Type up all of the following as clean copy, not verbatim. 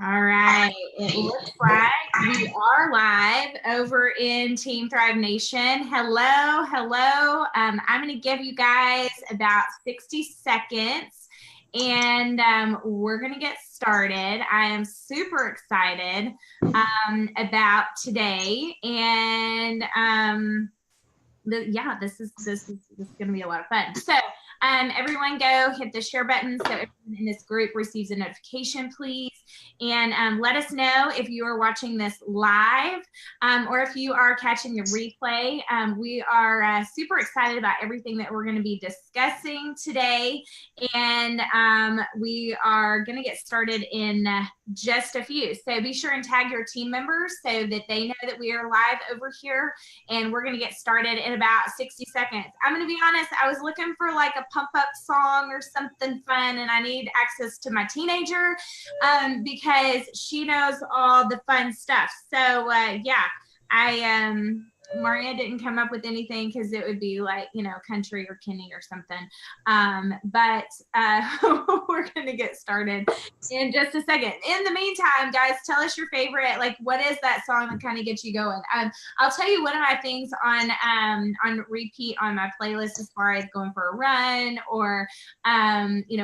All right, it looks like we are live over in Team Thrive Nation. Hello, hello. I'm going to give you guys about 60 seconds and we're going to get started. I am super excited about today, and this is going to be a lot of fun. So everyone go hit the share button so everyone in this group receives a notification, please. And let us know if you are watching this live or if you are catching the replay. We are super excited about everything that we're going to be discussing today. And we are going to get started in just a few. So be sure and tag your team members so that they know that we are live over here. And we're going to get started in about 60 seconds. I'm going to be honest, I was looking for like a pump up song or something fun, and I need access to my teenager because she knows all the fun stuff. So Mauria didn't come up with anything because it would be like, country or Kenny or something. But we're going to get started in just a second. In the meantime, guys, tell us your favorite, like, what is that song that kind of gets you going? I'll tell you one of my things on repeat on my playlist as far as going for a run or,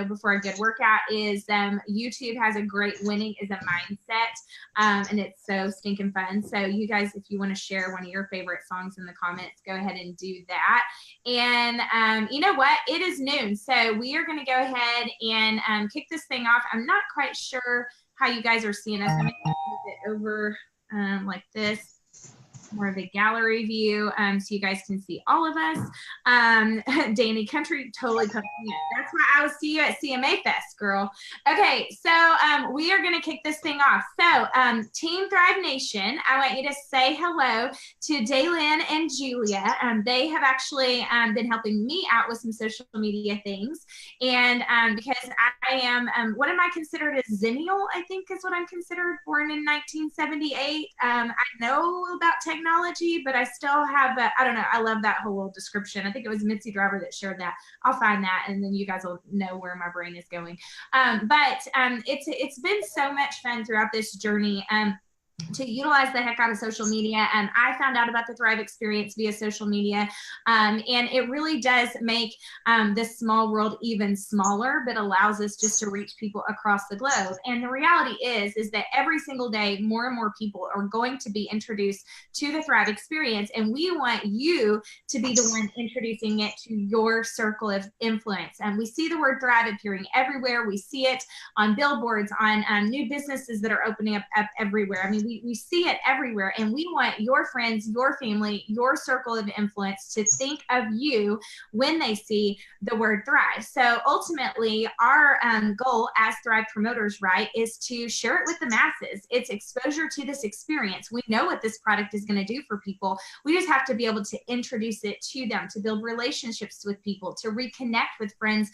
before a good workout is YouTube has a great winning is a mindset. And it's so stinking fun. So you guys, if you want to share one of your favorite songs in the comments, go ahead and do that. And you know what? It is noon. So we are going to go ahead and kick this thing off. I'm not quite sure how you guys are seeing us. I'm going to move it over like this. More of a gallery view so you guys can see all of us. Danny Country totally pumped me up. That's why I will see you at CMA Fest, girl. Okay, so we are going to kick this thing off. So Team Thrive Nation, I want you to say hello to Daylin and Julia. They have actually been helping me out with some social media things. And because I am, what am I considered a Zennial, I think is what I'm considered, born in 1978. I know about technology, but I still have I don't know, I love that whole description. I think it was Mitzi Driver that shared that. I'll find that and then you guys will know where my brain is going. But it's been so much fun throughout this journey to utilize the heck out of social media. And I found out about the Thrive experience via social media. And it really does make this small world even smaller, but allows us just to reach people across the globe. And the reality is that every single day, more and more people are going to be introduced to the Thrive experience. And we want you to be the one introducing it to your circle of influence. And we see the word Thrive appearing everywhere. We see it on billboards, on new businesses that are opening up everywhere. I mean, we see it everywhere, and we want your friends, your family, your circle of influence to think of you when they see the word Thrive. So ultimately, our goal as Thrive promoters, right, is to share it with the masses. It's exposure to this experience. We know what this product is going to do for people. We just have to be able to introduce it to them, to build relationships with people, to reconnect with friends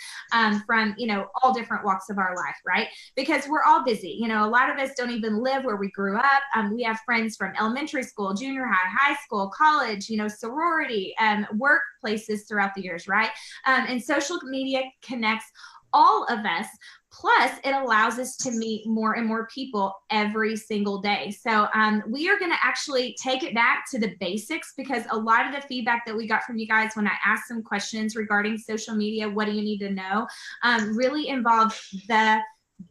from, all different walks of our life, right? Because we're all busy. A lot of us don't even live where we grew up. We have friends from elementary school, junior high school, college, sorority, workplaces throughout the years, right? And social media connects all of us. Plus, it allows us to meet more and more people every single day. So we are going to actually take it back to the basics, because a lot of the feedback that we got from you guys when I asked some questions regarding social media, what do you need to know, really involved the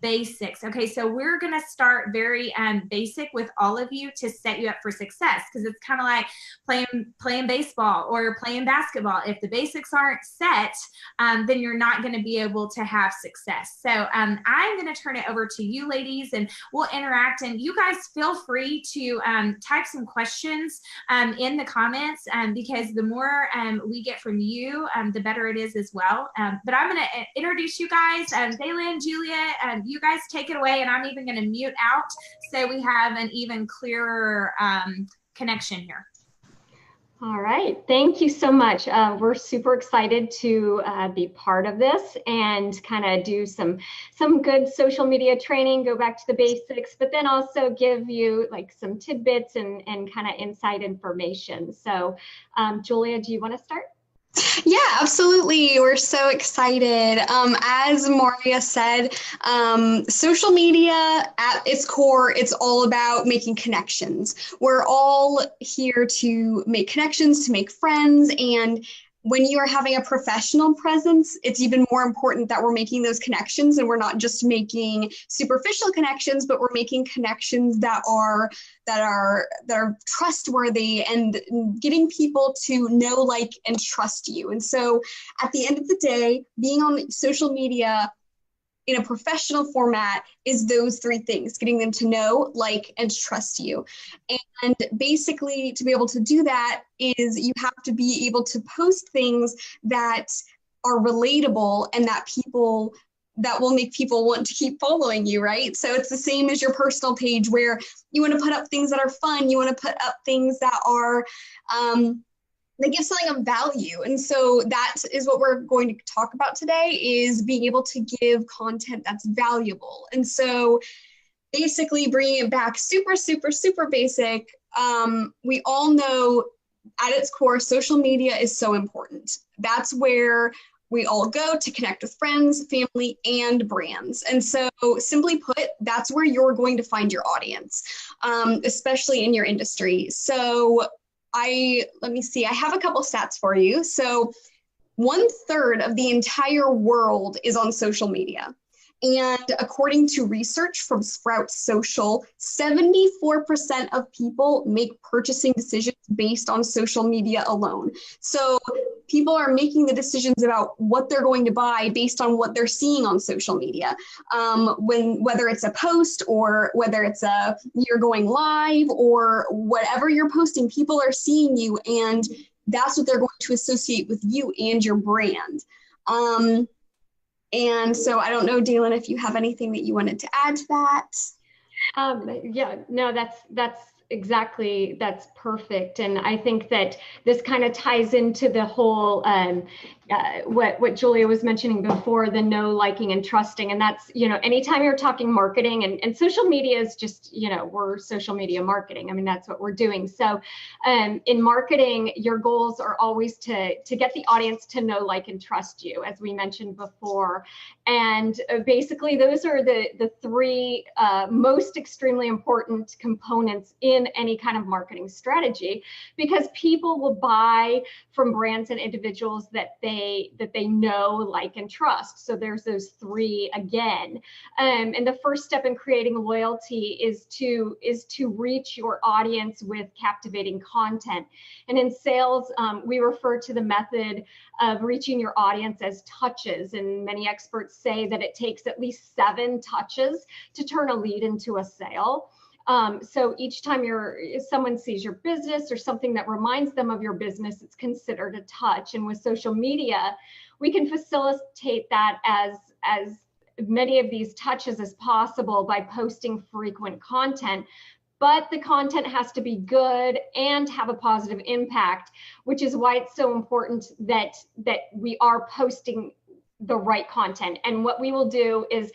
basics. Okay, so we're going to start very basic with all of you to set you up for success, because it's kind of like playing baseball or playing basketball. If the basics aren't set, then you're not going to be able to have success. So I'm going to turn it over to you ladies, and we'll interact, and you guys feel free to type some questions in the comments, because the more we get from you, the better it is as well. But I'm going to introduce you guys, Daylin, Julia, you guys take it away, and I'm even going to mute out so we have an even clearer connection here. All right, thank you so much. We're super excited to be part of this and kind of do some good social media training, go back to the basics, but then also give you like some tidbits and kind of inside information. So Julia, do you want to start? Yeah, absolutely. We're so excited. As Mauria said, social media at its core, it's all about making connections. We're all here to make connections, to make friends, and when you are having a professional presence, it's even more important that we're making those connections and we're not just making superficial connections, but we're making connections that are trustworthy and getting people to know, like, and trust you. And so at the end of the day, being on social media in a professional format is those three things: getting them to know, like, and trust you. And basically, to be able to do that is you have to be able to post things that are relatable and that will make people want to keep following you, right? So it's the same as your personal page, where you want to put up things that are fun. You want to put up things that are that give something of value. And so that is what we're going to talk about today, is being able to give content that's valuable. And so basically bringing it back super, super, super basic, we all know at its core, social media is so important. That's where we all go to connect with friends, family, and brands. And so simply put, that's where you're going to find your audience, especially in your industry. So let me see, I have a couple stats for you. So 1/3 of the entire world is on social media. And according to research from Sprout Social, 74% of people make purchasing decisions based on social media alone. So people are making the decisions about what they're going to buy based on what they're seeing on social media. Whether it's a post or whether it's you're going live or whatever you're posting, people are seeing you, and that's what they're going to associate with you and your brand. And so I don't know, Dalen, if you have anything that you wanted to add to that. Yeah, no, that's perfect. And I think that this kind of ties into the whole, what Julia was mentioning before, the know, liking, and trusting. And that's, anytime you're talking marketing, and social media is just, we're social media marketing. I mean, that's what we're doing. So in marketing, your goals are always to get the audience to know, like, and trust you, as we mentioned before. And basically, those are the three most extremely important components in any kind of marketing strategy, because people will buy from brands and individuals that they know, like, and trust. So there's those three again. And the first step in creating loyalty is to reach your audience with captivating content. And in sales, we refer to the method of reaching your audience as touches. And many experts say that it takes at least 7 touches to turn a lead into a sale. So each time someone sees your business or something that reminds them of your business, it's considered a touch. And with social media, we can facilitate that as many of these touches as possible by posting frequent content. But the content has to be good and have a positive impact, which is why it's so important that we are posting the right content. And what we will do is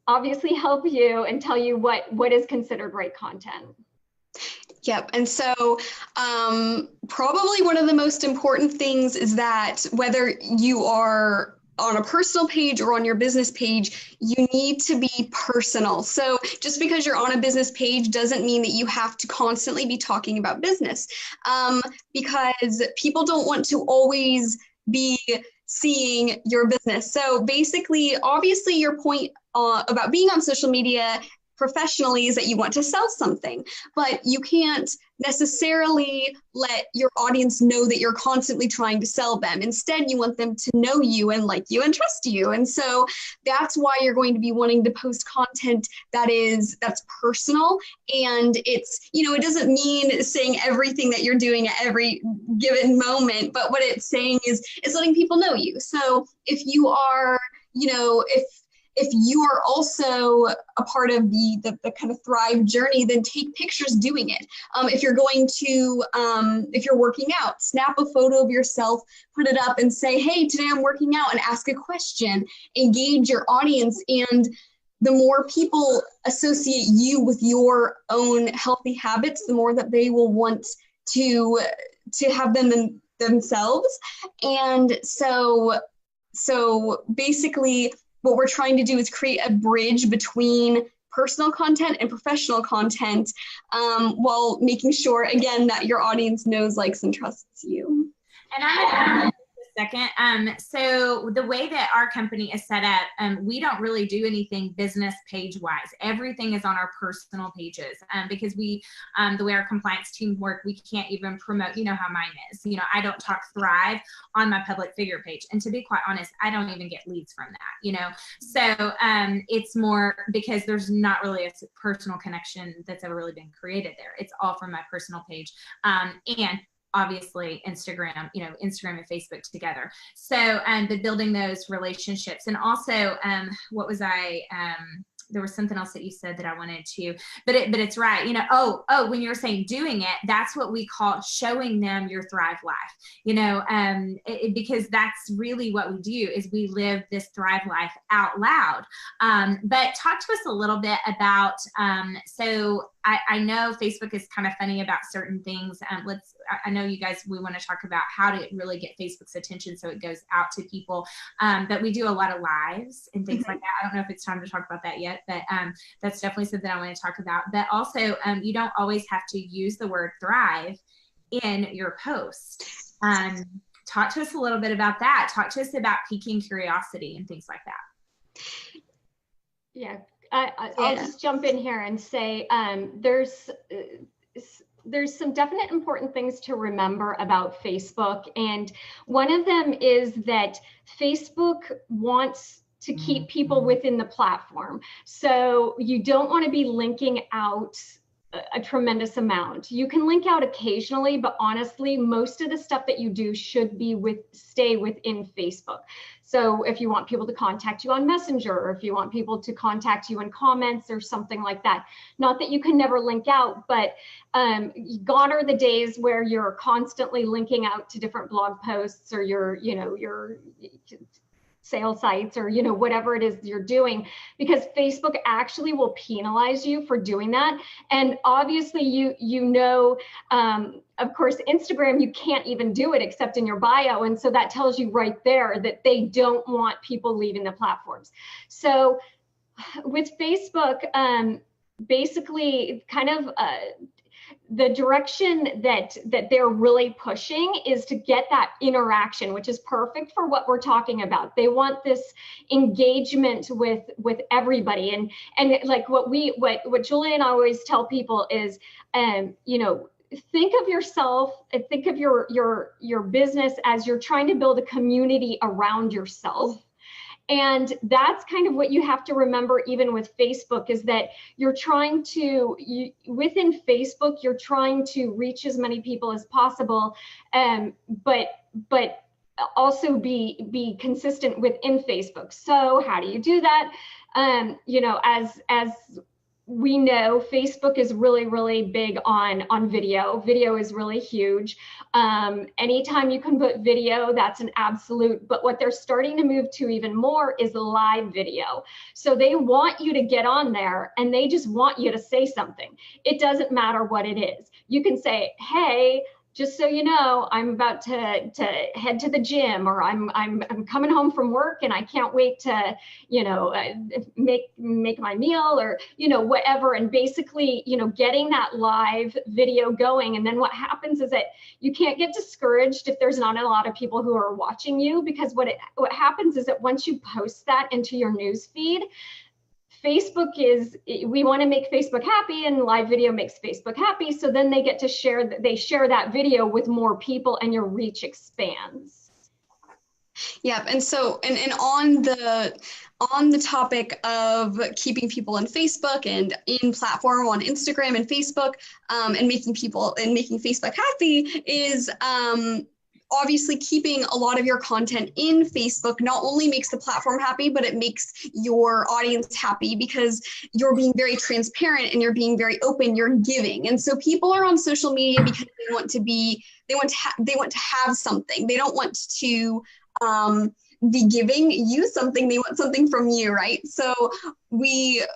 obviously help you and tell you what is considered right content. Yep. And so probably one of the most important things is that whether you are on a personal page or on your business page, you need to be personal. So just because you're on a business page doesn't mean that you have to constantly be talking about business, because people don't want to always be seeing your business. So basically, obviously, your point about being on social media professionally is that you want to sell something, but you can't necessarily let your audience know that you're constantly trying to sell them. Instead, you want them to know you and like you and trust you. And so that's why you're going to be wanting to post content that's personal. And it's, it doesn't mean saying everything that you're doing at every given moment, but what it's saying is it's letting people know you. So if you are, if you are also a part of the kind of Thrive journey, then take pictures doing it. If you're going to, if you're working out, snap a photo of yourself, put it up and say, hey, today I'm working out, and ask a question, engage your audience. And the more people associate you with your own healthy habits, the more that they will want to have them themselves. And so basically what we're trying to do is create a bridge between personal content and professional content, while making sure, again, that your audience knows, likes, and trusts you. And I'm going to second. So the way that our company is set up, we don't really do anything business page wise. Everything is on our personal pages, because we, the way our compliance team work, we can't even promote, you know how mine is, you know, I don't talk Thrive on my public figure page. And to be quite honest, I don't even get leads from that, you know? So it's more because there's not really a personal connection that's ever really been created there. It's all from my personal page. And obviously Instagram, you know, Instagram and Facebook together. So, but building those relationships. And also, what was there was something else that you said that I wanted to, but it's right. You know, when you were saying doing it, that's what we call showing them your Thrive life, you know, because that's really what we do is we live this Thrive life out loud. But talk to us a little bit about, so I know Facebook is kind of funny about certain things. I know you guys, we want to talk about how to really get Facebook's attention so it goes out to people. But we do a lot of lives and things like that. I don't know if it's time to talk about that yet, but that's definitely something I want to talk about. But also, you don't always have to use the word thrive in your post. Talk to us a little bit about that. Talk to us about piquing curiosity and things like that. Yeah. I'll just jump in here and say there's some definite important things to remember about Facebook. And one of them is that Facebook wants to keep people within the platform. So you don't want to be linking out a tremendous amount. You can link out occasionally, but honestly, most of the stuff that you do should be stay within Facebook. So if you want people to contact you on Messenger, or if you want people to contact you in comments or something like that, not that you can never link out, but gone are the days where you're constantly linking out to different blog posts or your sales sites or, whatever it is you're doing, because Facebook actually will penalize you for doing that. And obviously of course, Instagram, you can't even do it except in your bio. And so that tells you right there that they don't want people leaving the platforms. So with Facebook, basically kind of the direction that they're really pushing is to get that interaction, which is perfect for what we're talking about. They want this engagement with everybody. And like what Julie and I always tell people is, think of yourself and think of your business as you're trying to build a community around yourself. And that's kind of what you have to remember, even with Facebook, is that you're trying to, within Facebook, you're trying to reach as many people as possible, but also be consistent within Facebook. So how do you do that? As we know, Facebook is really, really big on video. Video is really huge. Anytime you can put video, that's an absolute, but what they're starting to move to even more is live video. So they want you to get on there and they just want you to say something. It doesn't matter what it is. You can say, hey, just so you know, I'm about to head to the gym, or I'm coming home from work and I can't wait to, make my meal, or, whatever. And basically, getting that live video going. And then what happens is that you can't get discouraged if there's not a lot of people who are watching you, because what happens is that once you post that into your news feed, we want to make Facebook happy, and live video makes Facebook happy. So then they get to share that video with more people and your reach expands. Yeah. And so, and on the topic of keeping people on Facebook and in platform on Instagram and Facebook, and making Facebook happy is, obviously keeping a lot of your content in Facebook not only makes the platform happy, but it makes your audience happy, because you're being very transparent and you're being very open, you're giving. And so people are on social media because they want to have something. They don't want to be giving you something. They want something from you, right? So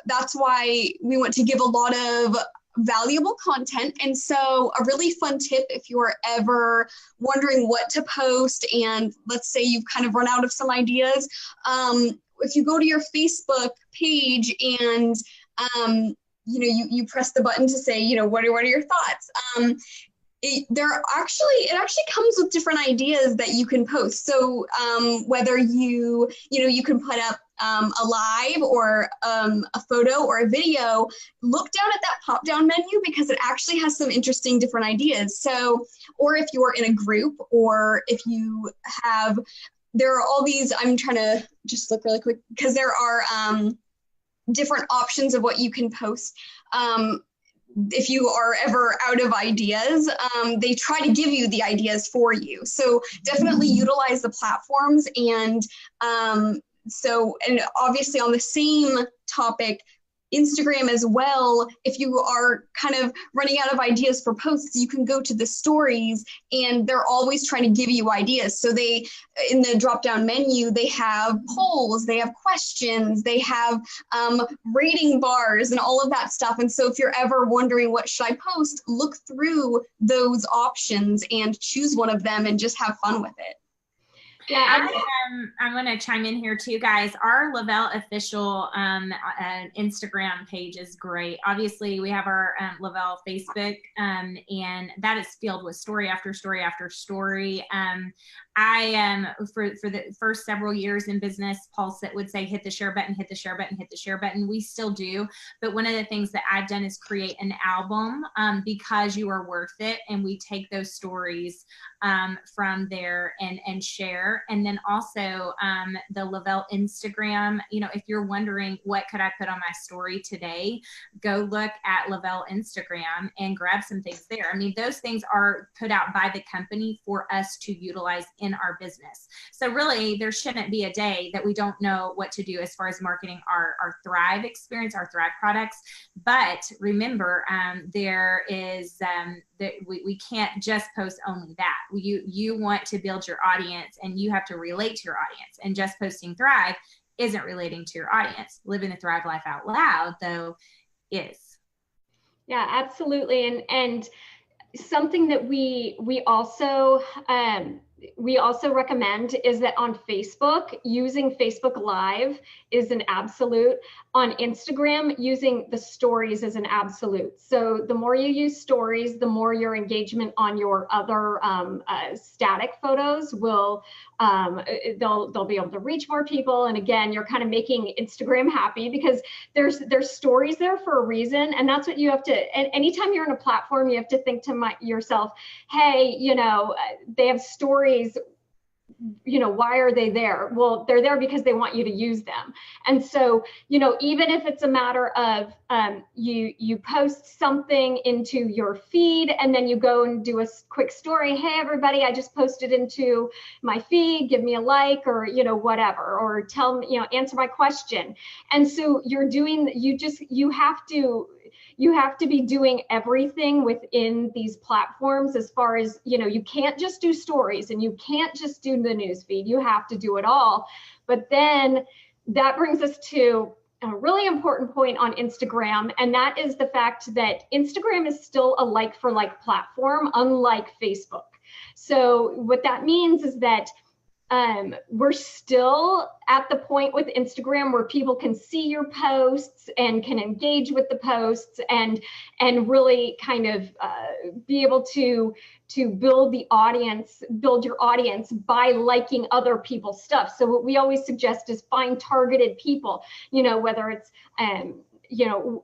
that's why we want to give a lot of valuable content. And so a really fun tip, if you're ever wondering what to post and let's say you've kind of run out of some ideas, if you go to your Facebook page and you press the button to say, what are your thoughts? It actually comes with different ideas that you can post. So whether you can put up a live or a photo or a video, look down at that pop down menu because it actually has some interesting different ideas. So, or if you're in a group or if you have, there are all these, I'm trying to just look really quick because there are different options of what you can post. If you are ever out of ideas, they try to give you the ideas for you. So definitely utilize the platforms. And and obviously on the same topic, Instagram as well, if you are kind of running out of ideas for posts, you can go to the stories and they're always trying to give you ideas. So they, in the drop-down menu, they have polls, they have questions, they have rating bars and all of that stuff. And so if you're ever wondering what should I post, look through those options and choose one of them and just have fun with it. Yeah, I'm going to chime in here too, guys. Our Lavelle official Instagram page is great. Obviously, we have our Lavelle Facebook, and that is filled with story after story after story. I for the first several years in business, Paul would say, hit the share button, hit the share button, hit the share button. We still do. But one of the things that I've done is create an album because you are worth it. And we take those stories from there and share. And then also the Lavelle Instagram, if you're wondering what could I put on my story today, go look at Lavelle Instagram and grab some things there. I mean, those things are put out by the company for us to utilize in our business. So really there shouldn't be a day that we don't know what to do as far as marketing our Thrive experience, our Thrive products. But remember, there is that we can't just post only that. You want to build your audience and you have to relate to your audience, and just posting Thrive isn't relating to your audience. Living the Thrive life out loud though is. Yeah, absolutely. And something that we also recommend is that on Facebook, using Facebook Live is an absolute. On Instagram, using the stories is an absolute. So the more you use stories, the more your engagement on your other static photos will, they'll be able to reach more people. And again, you're kind of making Instagram happy because there's stories there for a reason. And that's what you have to, and anytime you're on a platform, you have to think to yourself, hey, they have stories. Why are they there? Well, they're there because they want you to use them. And so, even if it's a matter of you post something into your feed and then you go and do a quick story, hey, everybody, I just posted into my feed, give me a like, or, whatever, or tell me, answer my question. And so you have to be doing everything within these platforms as far as, you can't just do stories and you can't just do the news feed. You have to do it all. But then that brings us to a really important point on Instagram. And that is the fact that Instagram is still a like for like platform, unlike Facebook. So what that means is that we're still at the point with Instagram where people can see your posts and can engage with the posts and really kind of be able to build your audience by liking other people's stuff. So what we always suggest is find targeted people, whether it's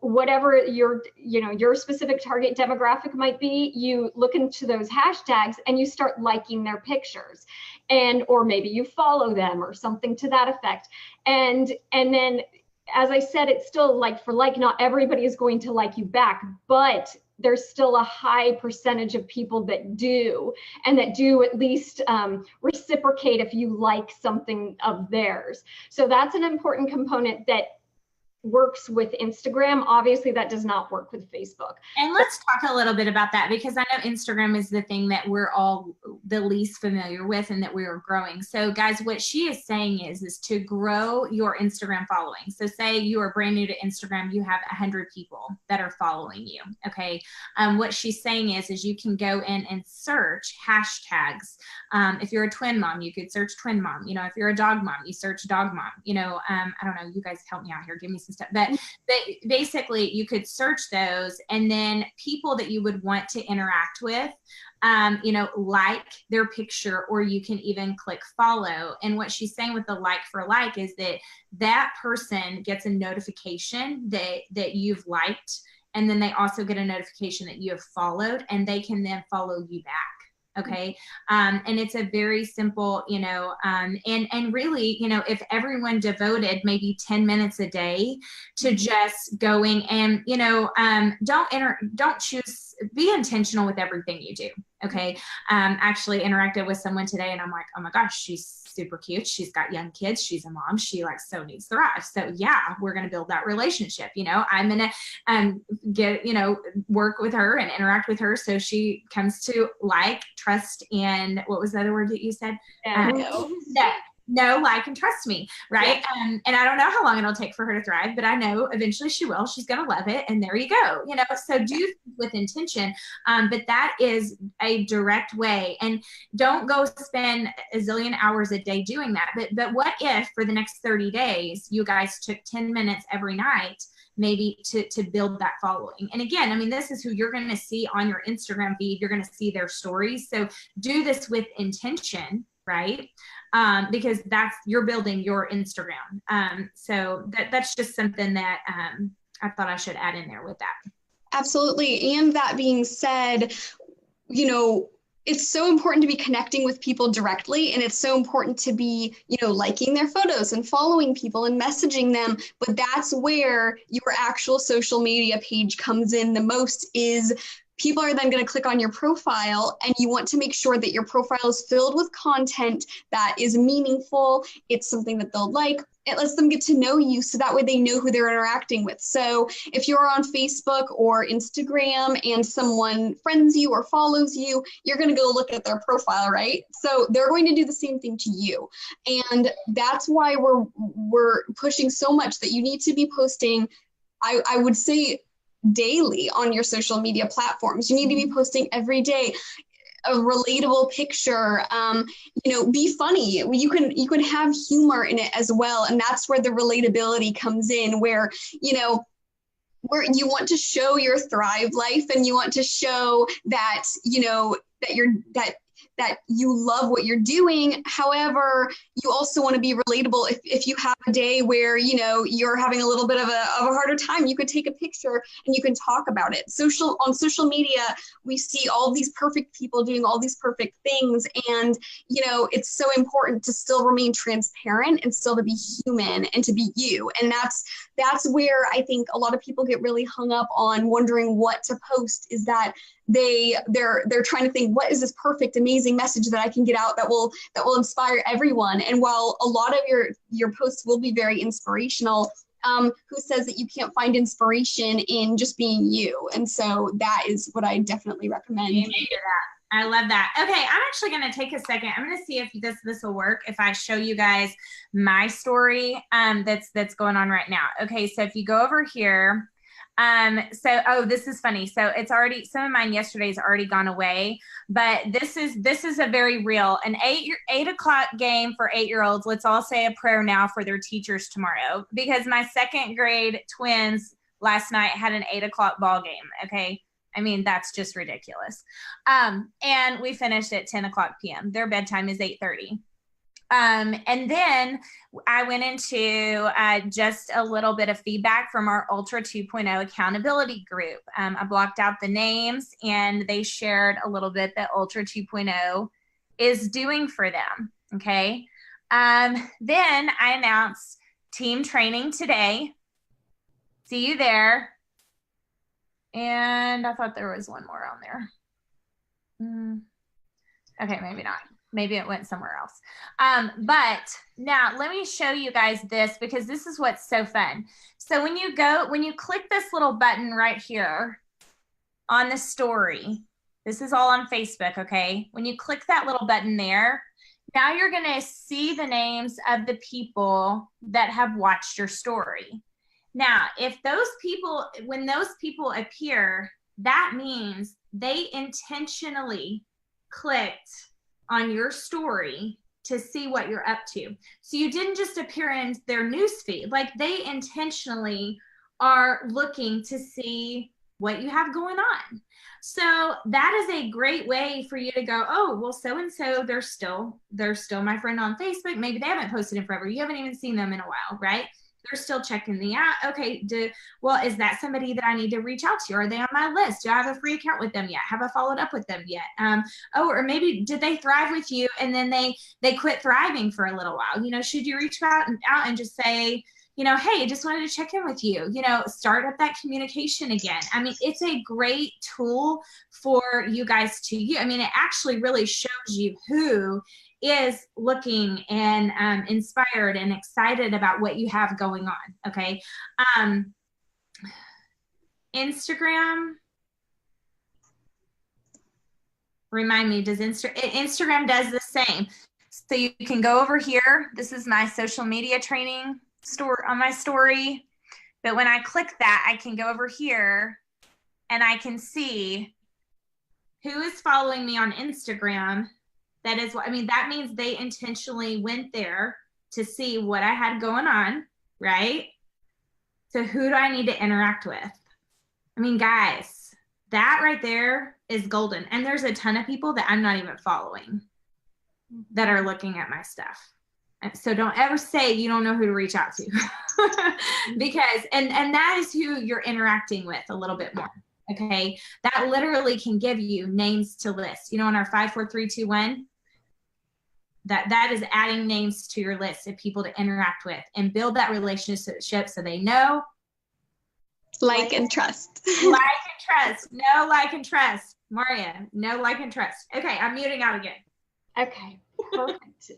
whatever your specific target demographic might be, you look into those hashtags and you start liking their pictures, or maybe you follow them or something to that effect. And then, as I said, it's still like for like. Not everybody is going to like you back, but there's still a high percentage of people that do, and that do at least reciprocate if you like something of theirs. So that's an important component that works with Instagram. Obviously, that does not work with Facebook. And let's talk a little bit about that, because I know Instagram is the thing that we're all the least familiar with and that we are growing. So guys, what she is saying is to grow your Instagram following. So say you are brand new to Instagram, you have 100 people that are following you. Okay. What she's saying is you can go in and search hashtags. If you're a twin mom, you could search twin mom. If you're a dog mom, you search dog mom. I don't know, you guys help me out here, give me some stuff. But basically you could search those, and then people that you would want to interact with, like their picture, or you can even click follow. And what she's saying with the like for like is that person gets a notification that you've liked, and then they also get a notification that you have followed, and they can then follow you back. Okay. And it's a very simple, and really, if everyone devoted maybe 10 minutes a day to just going and, don't choose, be intentional with everything you do. Okay. Actually interacted with someone today, and I'm like, oh my gosh, she's super cute. She's got young kids. She's a mom. She so needs Thrive. So yeah, we're going to build that relationship. I'm going to work with her and interact with her. So she comes to trust, and what was the other word that you said? Know, like, and trust me, right? Yeah. And I don't know how long it'll take for her to thrive, but I know eventually she will. She's going to love it. And there you go. So do with intention. But that is a direct way. And don't go spend a zillion hours a day doing that. But what if for the next 30 days, you guys took 10 minutes every night, maybe to build that following? And again, this is who you're going to see on your Instagram feed. You're going to see their stories. So do this with intention, right? Because you're building your Instagram. So that's just something that I thought I should add in there with that. Absolutely. And that being said, it's so important to be connecting with people directly, and it's so important to be, liking their photos and following people and messaging them. But that's where your actual social media page comes in the most. Is people are then going to click on your profile, and you want to make sure that your profile is filled with content that is meaningful. It's something that they'll like. It lets them get to know you, so that way they know who they're interacting with. So if you're on Facebook or Instagram and someone friends you or follows you, you're going to go look at their profile, right? So they're going to do the same thing to you. And that's why we're pushing so much that you need to be posting, I would say, daily on your social media platforms. You need to be posting every day a relatable picture. Be funny. You can have humor in it as well, and that's where the relatability comes in, where where you want to show your Thrive life, and you want to show that that you love what you're doing. However, you also want to be relatable. If you have a day where, you're having a little bit of a harder time, you could take a picture and you can talk about it. On social media, we see all these perfect people doing all these perfect things. And, it's so important to still remain transparent and still to be human and to be you. And that's where I think a lot of people get really hung up on wondering what to post, is that they're trying to think, what is this perfect, amazing message that I can get out that will inspire everyone? And while a lot of your posts will be very inspirational, who says that you can't find inspiration in just being you? And so that is what I definitely recommend. I love that. Okay, I'm actually going to take a second. I'm going to see if this will work if I show you guys my story that's going on right now. Okay, so if you go over here, this is funny. So it's already, some of mine yesterday's already gone away, but this is a very real, an 8 o'clock game for 8-year-olds. Let's all say a prayer now for their teachers tomorrow, because my 2nd grade twins last night had an 8 o'clock ball game. Okay. That's just ridiculous. And we finished at 10 o'clock PM. Their bedtime is 8:30. And then I went into just a little bit of feedback from our Ultra 2.0 accountability group. I blocked out the names, and they shared a little bit that Ultra 2.0 is doing for them. Okay. Then I announced team training today. See you there. And I thought there was one more on there. Okay, maybe not. maybe it went somewhere else. But now let me show you guys this, because this is what's so fun. So when you click this little button right here on the story, this is all on Facebook, okay? When you click that little button there, now you're gonna see the names of the people that have watched your story. Now, if those people, when those people appear, that means they intentionally clicked on your story to see what you're up to. So you didn't just appear in their newsfeed, like they intentionally are looking to see what you have going on. So that is a great way for you to go, oh, well, so-and-so, they're still my friend on Facebook. Maybe they haven't posted in forever. You haven't even seen them in a while, right? They're still checking me out. Okay, well, is that somebody that I need to reach out to? Are they on my list? Do I have a free account with them yet? Have I followed up with them yet? Or maybe did they thrive with you and then they quit thriving for a little while? You know, should you reach out and just say, you know, hey, just wanted to check in with you, you know, start up that communication again. I mean, it's a great tool for you guys to use. I mean, it actually really shows you who is looking and inspired and excited about what you have going on, okay? Instagram, remind me, does Instagram does the same. So you can go over here. This is my social media training store on my story. But when I click that, I can go over here and I can see who is following me on Instagram. That is what I mean. That means they intentionally went there to see what I had going on, right? So who do I need to interact with? I mean, guys, that right there is golden. And there's a ton of people that I'm not even following that are looking at my stuff. So don't ever say you don't know who to reach out to because, and that is who you're interacting with a little bit more. Okay. That literally can give you names to list, you know, in our 5, 4, 3, 2, 1, that is adding names to your list of people to interact with and build that relationship so they know. Like and trust. Like and trust. No like and trust. Mauria, no like and trust. Okay. I'm muting out again. Okay. Perfect.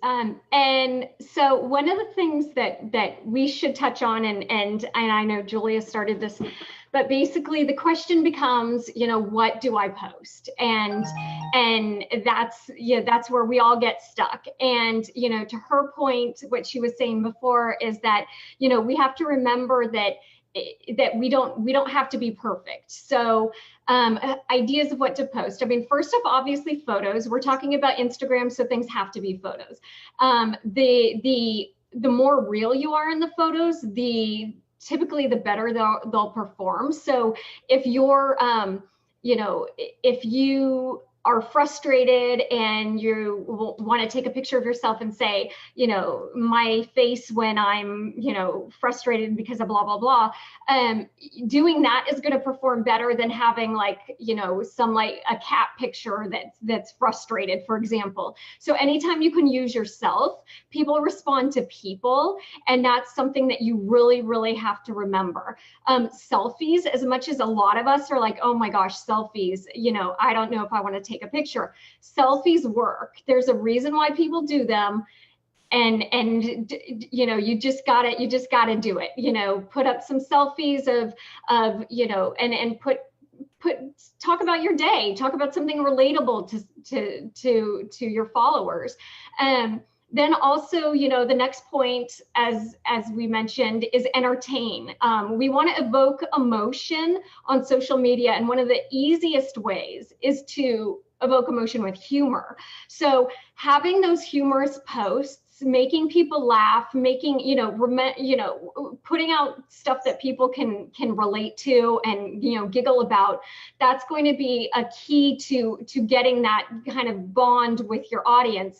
And so one of the things that we should touch on, and I know Julia started this, but basically the question becomes, you know, what do I post? And that's where we all get stuck. And, you know, to her point, what she was saying before is that, you know, we have to remember that we don't have to be perfect. So ideas of what to post. I mean, first off, obviously photos. We're talking about Instagram, so things have to be photos. The more real you are in the photos, typically the better they'll perform. So if you're, you know, if you are frustrated and you want to take a picture of yourself and say, you know, my face when I'm, you know, frustrated because of blah, blah, blah, doing that is going to perform better than having like, you know, some like a cat picture that's frustrated, for example. So anytime you can use yourself, people respond to people. And that's something that you really, really have to remember. Selfies, as much as a lot of us are like, oh my gosh, selfies, you know, I don't know if I want to take a picture. Selfies work. There's a reason why people do them. And you know, you just gotta do it, you know, put up some selfies of, you know, and talk about your day, talk about something relatable to your followers. Then also, you know, the next point, as we mentioned, is entertain. We want to evoke emotion on social media. And one of the easiest ways is to evoke emotion with humor. So having those humorous posts, making people laugh, making, you know, putting out stuff that people can relate to and, you know, giggle about, that's going to be a key to getting that kind of bond with your audience.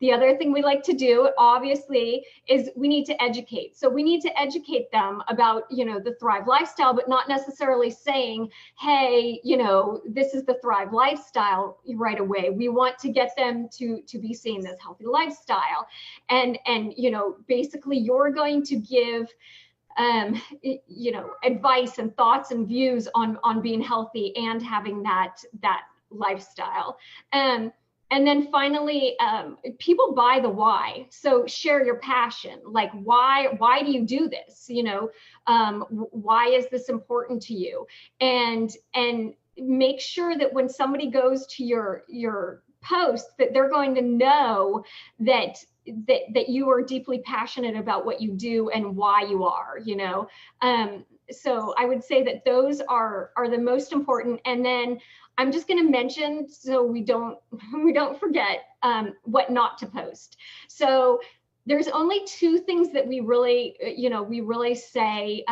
The other thing we like to do, obviously, is we need to educate. So we need to educate them about, you know, the Thrive lifestyle, but not necessarily saying, hey, you know, this is the Thrive lifestyle right away. We want to get them to be seeing this healthy lifestyle. And you know, basically you're going to give you know, advice and thoughts and views on being healthy and having that lifestyle. And then finally, people buy the why. So share your passion. Like, why do you do this? You know, why is this important to you? And make sure that when somebody goes to your post, that they're going to know that you are deeply passionate about what you do and why you are, you know. So I would say that those are the most important. And then I'm just going to mention, so we don't forget, what not to post. So there's only two things that we really, we really say,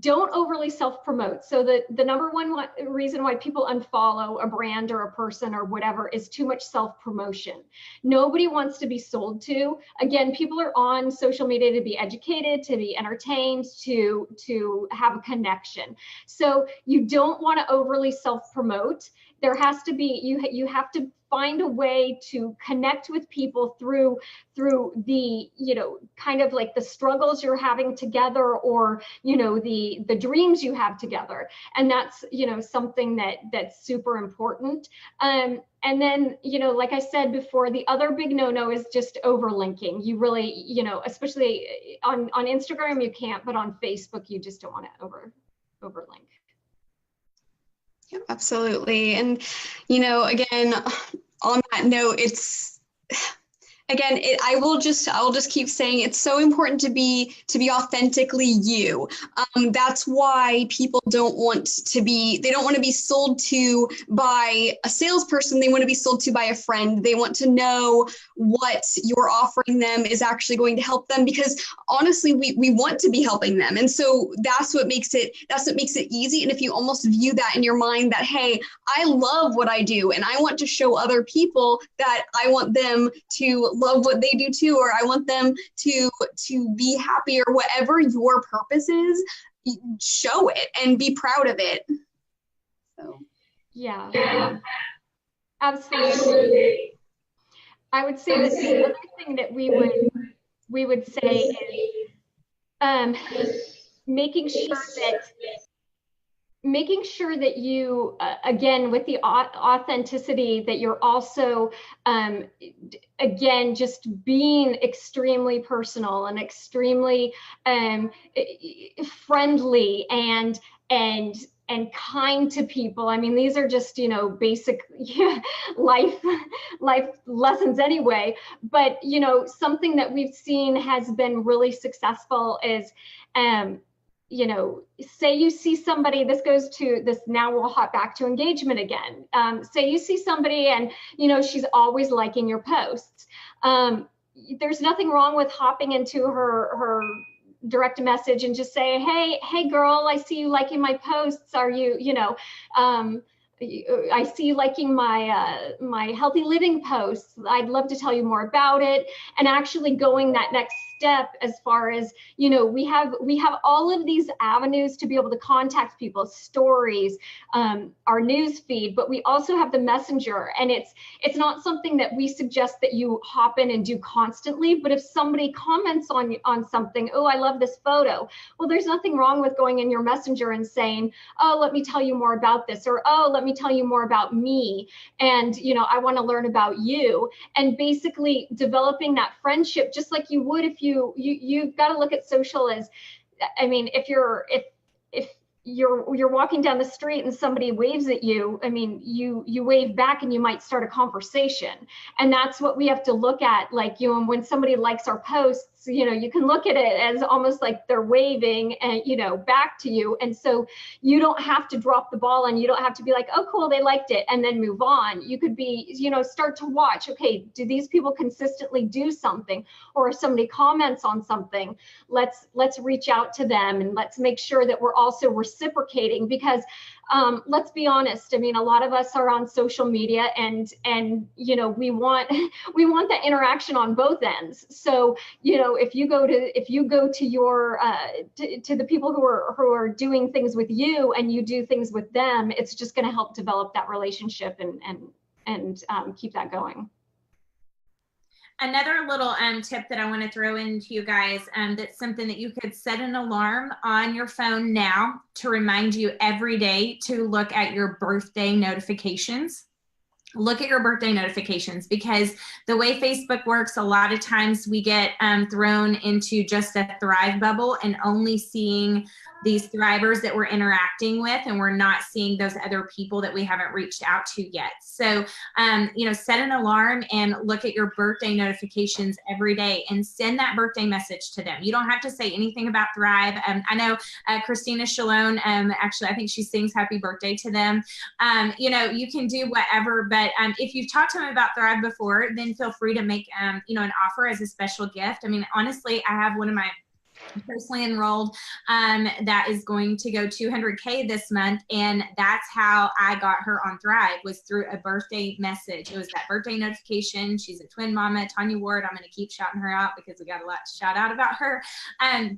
don't overly self-promote. So the number one reason why people unfollow a brand or a person or whatever is too much self-promotion. Nobody wants to be sold to. Again, people are on social media to be educated, to be entertained, to have a connection. So you don't want to overly self-promote. There has to be, you have to find a way to connect with people through the, kind of like the struggles you're having together, or, the dreams you have together. And that's, something that's super important. And then, like I said before, the other big no-no is just overlinking. You really, especially on Instagram, you can't, but on Facebook, you just don't want to overlink. Yeah, absolutely. And, again, on that note, I will just keep saying it's so important to be authentically you. That's why people don't want to be sold to by a salesperson. They want to be sold to by a friend. They want to know what you're offering them is actually going to help them, because honestly, we want to be helping them. And so that's what makes it easy. And if you almost view that in your mind that, hey, I love what I do and I want to show other people that I want them to love what they do too, or I want them to be happy, or whatever your purpose is, show it and be proud of it. So yeah. Absolutely. I would say that the other thing that we would say is making sure that you, again, with the authenticity, that you're also, again, just being extremely personal and extremely friendly and kind to people. I mean, these are just, basic life lessons anyway. But, something that we've seen has been really successful is, say you see somebody, this goes to this, now we'll hop back to engagement again. Say you see somebody and, she's always liking your posts. There's nothing wrong with hopping into her direct message and just say, hey girl, I see you liking my posts. Are you, I see you liking my healthy living posts. I'd love to tell you more about it. And actually going that next step as far as, we have all of these avenues to be able to contact people, stories, our news feed, but we also have the messenger. And it's not something that we suggest that you hop in and do constantly, but if somebody comments on something, oh, I love this photo. Well, there's nothing wrong with going in your messenger and saying, oh, let me tell you more about this, or, oh, let me tell you more about me. And, I want to learn about you. And basically developing that friendship, just like you would if you've got to look at social as, I mean, if you're walking down the street and somebody waves at you, I mean, you wave back and you might start a conversation. And that's what we have to look at. Like, and when somebody likes our posts, you can look at it as almost like they're waving and, back to you. And so you don't have to drop the ball and you don't have to be like, oh, cool, they liked it, and then move on. You could be, start to watch, okay, do these people consistently do something? Or if somebody comments on something, let's reach out to them and let's make sure that we're also reciprocating, because let's be honest. I mean, a lot of us are on social media and we want that interaction on both ends. So, if you go to your to the people who are doing things with you and you do things with them, it's just going to help develop that relationship and keep that going. Another little tip that I want to throw into you guys, that's something that you could set an alarm on your phone now to remind you every day to look at your birthday notifications. look at your birthday notifications, because the way Facebook works, a lot of times we get thrown into just a Thrive bubble and only seeing these thrivers that we're interacting with, and we're not seeing those other people that we haven't reached out to yet. So, set an alarm and look at your birthday notifications every day and send that birthday message to them. You don't have to say anything about Thrive. I know Christina Shalone, actually, I think she sings happy birthday to them. You can do whatever, but if you've talked to them about Thrive before, then feel free to make, an offer as a special gift. I mean, honestly, I have one of my personally enrolled that is going to go 200K this month, and that's how I got her on Thrive, was through a birthday message. It was that birthday notification. She's a twin mama, Tanya Ward. I'm going to keep shouting her out because we got a lot to shout out about her,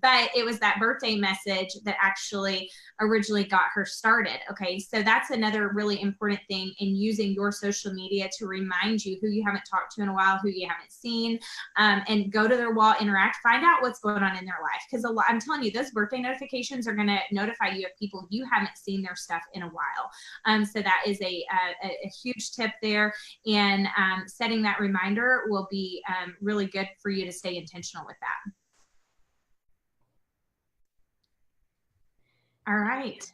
but it was that birthday message that actually originally got her started. Okay, so that's another really important thing in using your social media to remind you who you haven't talked to in a while, who you haven't seen, and go to their wall, interact, find out what's going on in their life. Because I'm telling you, those birthday notifications are going to notify you of people you haven't seen their stuff in a while. So that is a huge tip there. And setting that reminder will be really good for you to stay intentional with that. All right.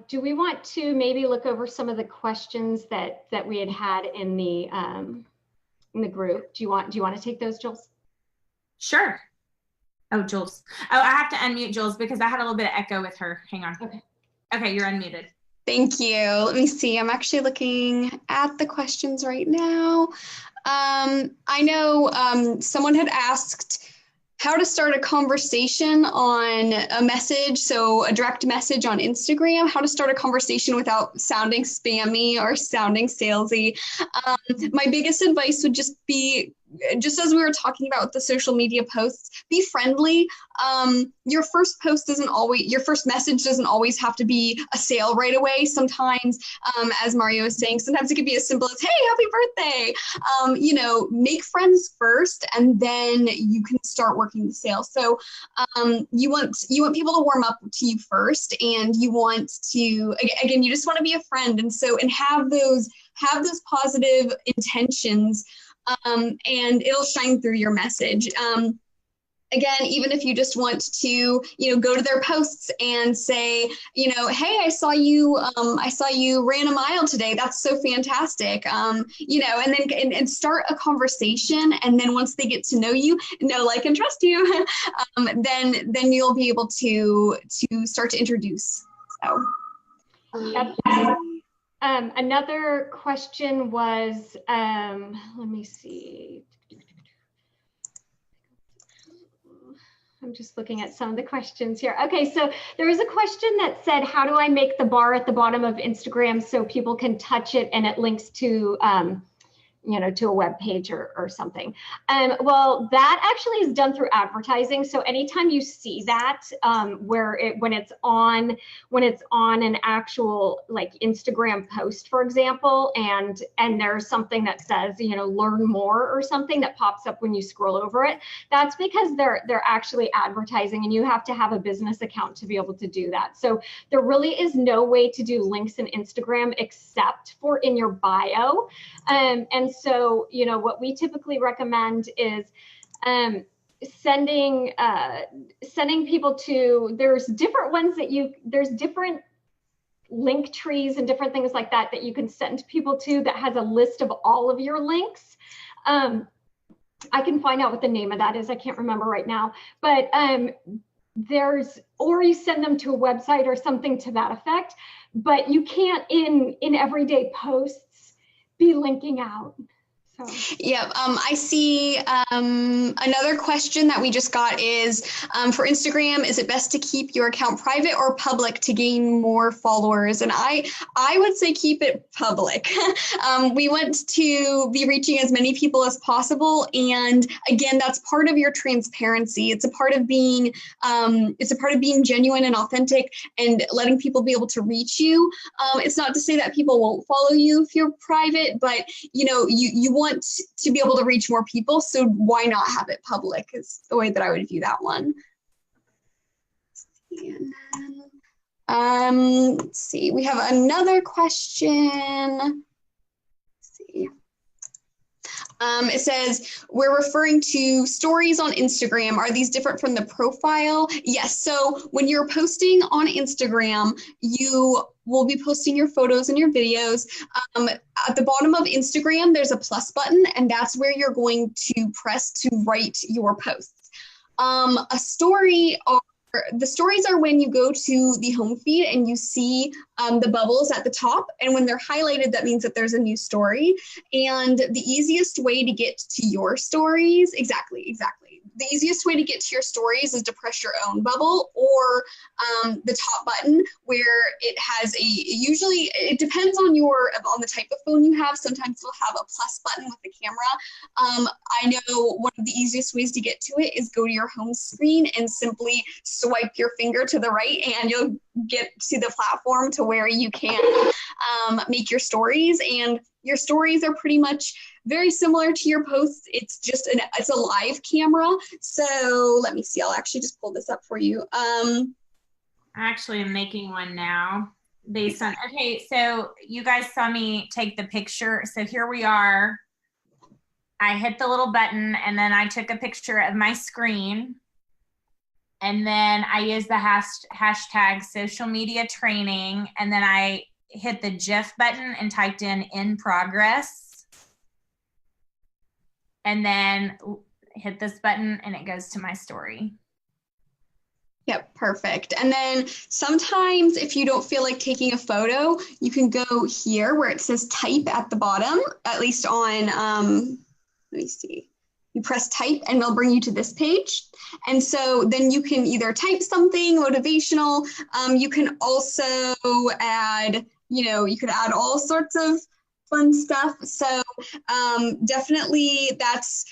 Do we want to maybe look over some of the questions that we had in the group? Do you want to take those, Jules? Sure. Oh, Jules. Oh, I have to unmute Jules because I had a little bit of echo with her. Hang on. Okay, you're unmuted. Thank you. Let me see. I'm actually looking at the questions right now. I know someone had asked how to start a conversation on a message, so a direct message on Instagram, how to start a conversation without sounding spammy or sounding salesy. My biggest advice would just be, just as we were talking about with the social media posts, be friendly. Your first message doesn't always have to be a sale right away. Sometimes, as Mario was saying, sometimes it could be as simple as, hey, happy birthday. Make friends first, and then you can start working the sale. So you want people to warm up to you first, and you want to, again, you just want to be a friend. And have those positive intentions, and it'll shine through your message. Again, even if you just want to, go to their posts and say, hey, I saw you ran a mile today. That's so fantastic. And then start a conversation. And then once they get to know you, know, like, and trust you, then you'll be able to start to introduce. So. Another question was, let me see. I'm just looking at some of the questions here. Okay, so there was a question that said, how do I make the bar at the bottom of Instagram so people can touch it and it links to to a web page or something? Well, that actually is done through advertising. So anytime you see that, when it's on an actual like Instagram post, for example, and there's something that says, learn more or something that pops up when you scroll over it, that's because they're actually advertising, and you have to have a business account to be able to do that. So there really is no way to do links in Instagram except for in your bio. And so, what we typically recommend is sending people to, there's different ones there's different link trees and different things like that you can send people to that has a list of all of your links. I can find out what the name of that is. I can't remember right now, but or you send them to a website or something to that effect, but you can't in everyday posts be linking out. So. Yeah, I see another question that we just got is, for Instagram, is it best to keep your account private or public to gain more followers? And I would say keep it public. We want to be reaching as many people as possible. And again, that's part of your transparency. It's a part of being genuine and authentic and letting people be able to reach you. It's not to say that people won't follow you if you're private, but you want to be able to reach more people, so why not have it public is the way that I would view that one. Let's see, we have another question. Let's It says, we're referring to stories on Instagram. Are these different from the profile? Yes. So when you're posting on Instagram, you will be posting your photos and your videos. At the bottom of Instagram, there's a plus button, and that's where you're going to press to write your posts. A story, the stories are when you go to the home feed and you see the bubbles at the top. And when they're highlighted, that means that there's a new story. And the easiest way to get to your stories, exactly. The easiest way to get to your stories is to press your own bubble, or the top button where it has usually it depends on the type of phone you have. Sometimes you'll have a plus button with the camera. I know one of the easiest ways to get to it is go to your home screen and simply swipe your finger to the right, and you'll get to the platform to where you can make your stories. And your stories are pretty much very similar to your posts. It's just it's a live camera. So let me see. I'll actually just pull this up for you. I actually am making one now based on, okay, so you guys saw me take the picture. So here we are. I hit the little button, and then I took a picture of my screen. And then I used the hashtag social media training. And then I hit the GIF button and typed in progress. And then hit this button and it goes to my story. Yep, perfect. And then sometimes if you don't feel like taking a photo, you can go here where it says type at the bottom, at least on, let me see. You press type and it'll bring you to this page. And so then you can either type something motivational. You can also add, you could add all sorts of fun stuff. So definitely that's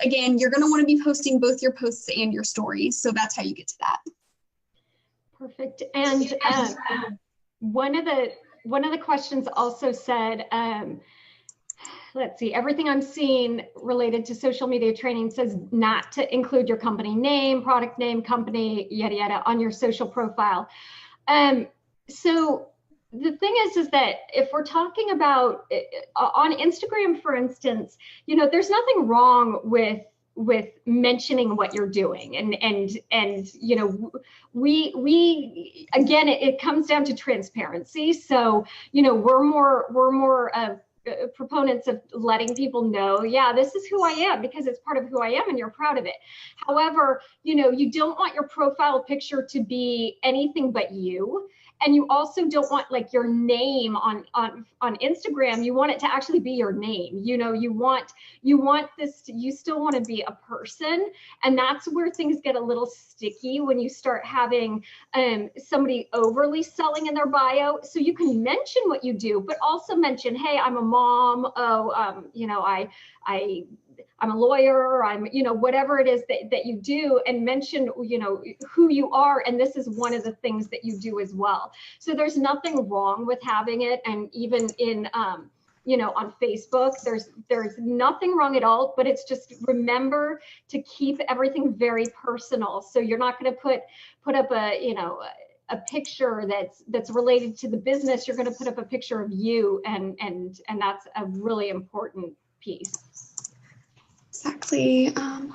again, you're going to want to be posting both your posts and your stories. So that's how you get to that. Perfect. And one of the questions also said, let's see, everything I'm seeing related to social media training says not to include your company name, product name, company, yada, yada, on your social profile. So the thing is that if we're talking about on Instagram, for instance, there's nothing wrong with mentioning what you're doing. And we again, it comes down to transparency. So, we're more proponents of letting people know, yeah, this is who I am because it's part of who I am and you're proud of it. However, you don't want your profile picture to be anything but you. And you also don't want like your name on Instagram. You want it to actually be your name. You want this, you still want to be a person. And that's where things get a little sticky when you start having somebody overly selling in their bio. So you can mention what you do, but also mention, hey, I'm a mom. I'm a lawyer, I'm, whatever it is that you do, and mention, who you are. And this is one of the things that you do as well. So there's nothing wrong with having it. And even in, on Facebook, there's nothing wrong at all, but it's just remember to keep everything very personal. So you're not going to put up a picture that's related to the business. You're going to put up a picture of you. And that's a really important piece. Exactly. Let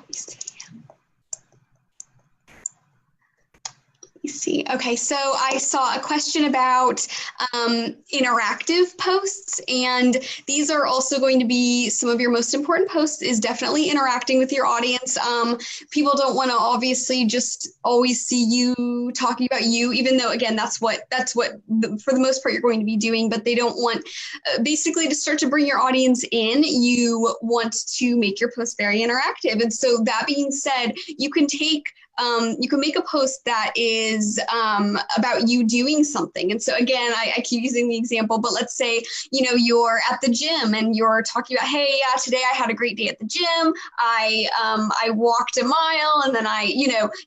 me see. Okay, so I saw a question about interactive posts, and these are also going to be some of your most important posts. Is definitely interacting with your audience. People don't want to obviously just always see you talking about you, even though again that's what for the most part you're going to be doing. But they don't want basically to start to bring your audience in. You want to make your post very interactive, and so that being said, you can make a post that is about you doing something. And so again, I keep using the example, but let's say, you're at the gym and you're talking about, hey, today I had a great day at the gym. I walked a mile, and then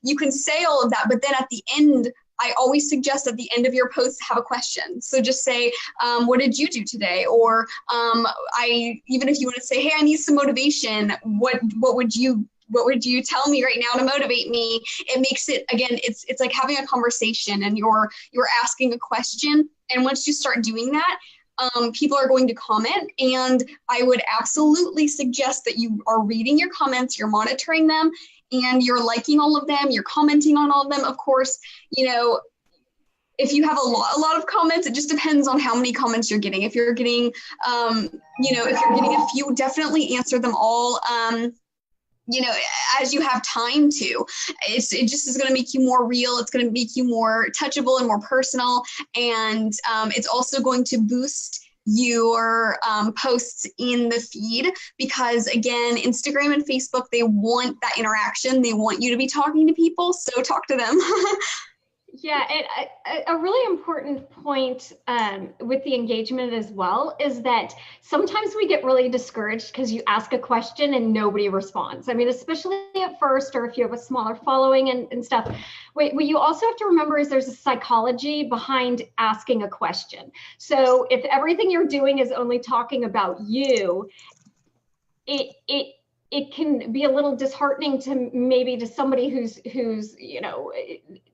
you can say all of that, but then at the end, I always suggest at the end of your post, have a question. So just say, what did you do today? Or even if you want to say, hey, I need some motivation, what would you tell me right now to motivate me? It makes it, again, it's like having a conversation, and you're asking a question. And once you start doing that, people are going to comment, and I would absolutely suggest that you are reading your comments, you're monitoring them, and you're liking all of them, you're commenting on all of them. Of course, you know, if you have a lot of comments, it just depends on how many comments you're getting. If you're getting, you know, if you're getting a few, definitely answer them all. You know, as you have time to. It just is going to make you more real. It's going to make you more touchable and more personal. And it's also going to boost your posts in the feed, because again, Instagram and Facebook, they want that interaction. They want you to be talking to people. So talk to them. Yeah, and a really important point with the engagement as well is that sometimes we get really discouraged because you ask a question and nobody responds. I mean, especially at first, or if you have a smaller following and stuff. What you also have to remember is there's a psychology behind asking a question. So if everything you're doing is only talking about you, it can be a little disheartening to maybe to somebody who's you know,